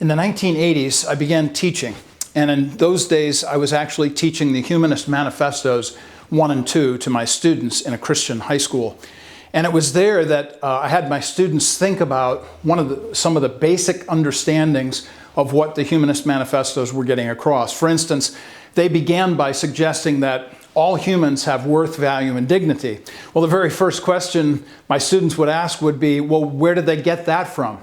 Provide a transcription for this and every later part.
In the 1980s, I began teaching. And in those days, I was actually teaching the Humanist Manifestos 1 and 2 to my students in a Christian high school. And it was there that I had my students think about some of the basic understandings of what the Humanist Manifestos were getting across. For instance, they began by suggesting that all humans have worth, value, and dignity. Well, the very first question my students would ask would be, well, where did they get that from?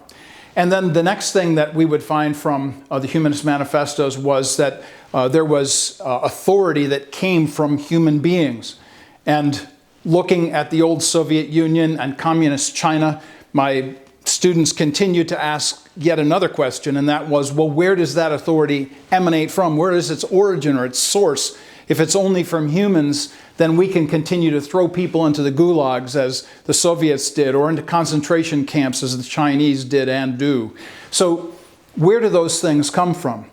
And then the next thing that we would find from the Humanist Manifestos was that there was authority that came from human beings. And looking at the old Soviet Union and communist China, my students continued to ask yet another question, and that was, well, where does that authority emanate from? Where is its origin or its source? If it's only from humans, then we can continue to throw people into the gulags as the Soviets did, or into concentration camps as the Chinese did and do. So where do those things come from?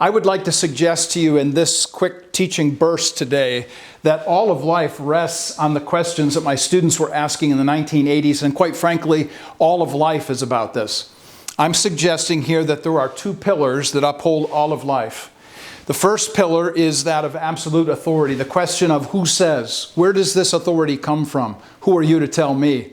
I would like to suggest to you in this quick teaching burst today that all of life rests on the questions that my students were asking in the 1980s, and quite frankly, all of life is about this. I'm suggesting here that there are two pillars that uphold all of life. The first pillar is that of absolute authority, the question of who says, where does this authority come from? Who are you to tell me?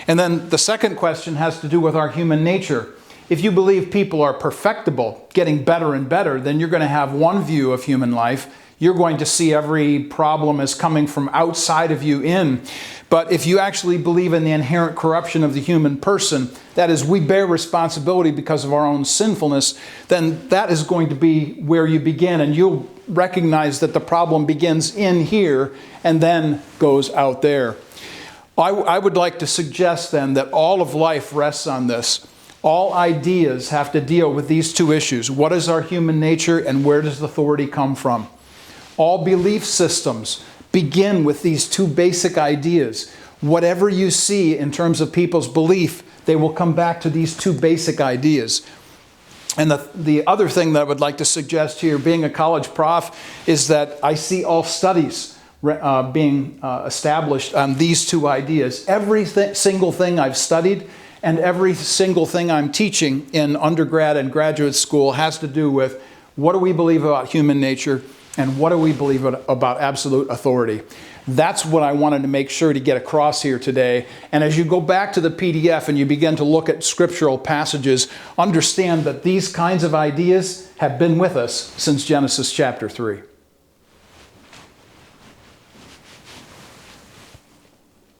And then the second question has to do with our human nature. If you believe people are perfectible, getting better and better, then you're going to have one view of human life. You're going to see every problem as coming from outside of you in. But if you actually believe in the inherent corruption of the human person, that is, we bear responsibility because of our own sinfulness, then that is going to be where you begin. And you'll recognize that the problem begins in here and then goes out there. I would like to suggest then that all of life rests on this. All ideas have to deal with these two issues. What is our human nature and where does authority come from? All belief systems begin with these two basic ideas. Whatever you see in terms of people's belief, they will come back to these two basic ideas. And the other thing that I would like to suggest here, being a college prof, is that I see all studies being established on these two ideas. Every single thing I've studied and every single thing I'm teaching in undergrad and graduate school has to do with what do we believe about human nature and what do we believe about absolute authority. That's what I wanted to make sure to get across here today. And as you go back to the PDF and you begin to look at scriptural passages, understand that these kinds of ideas have been with us since Genesis chapter 3.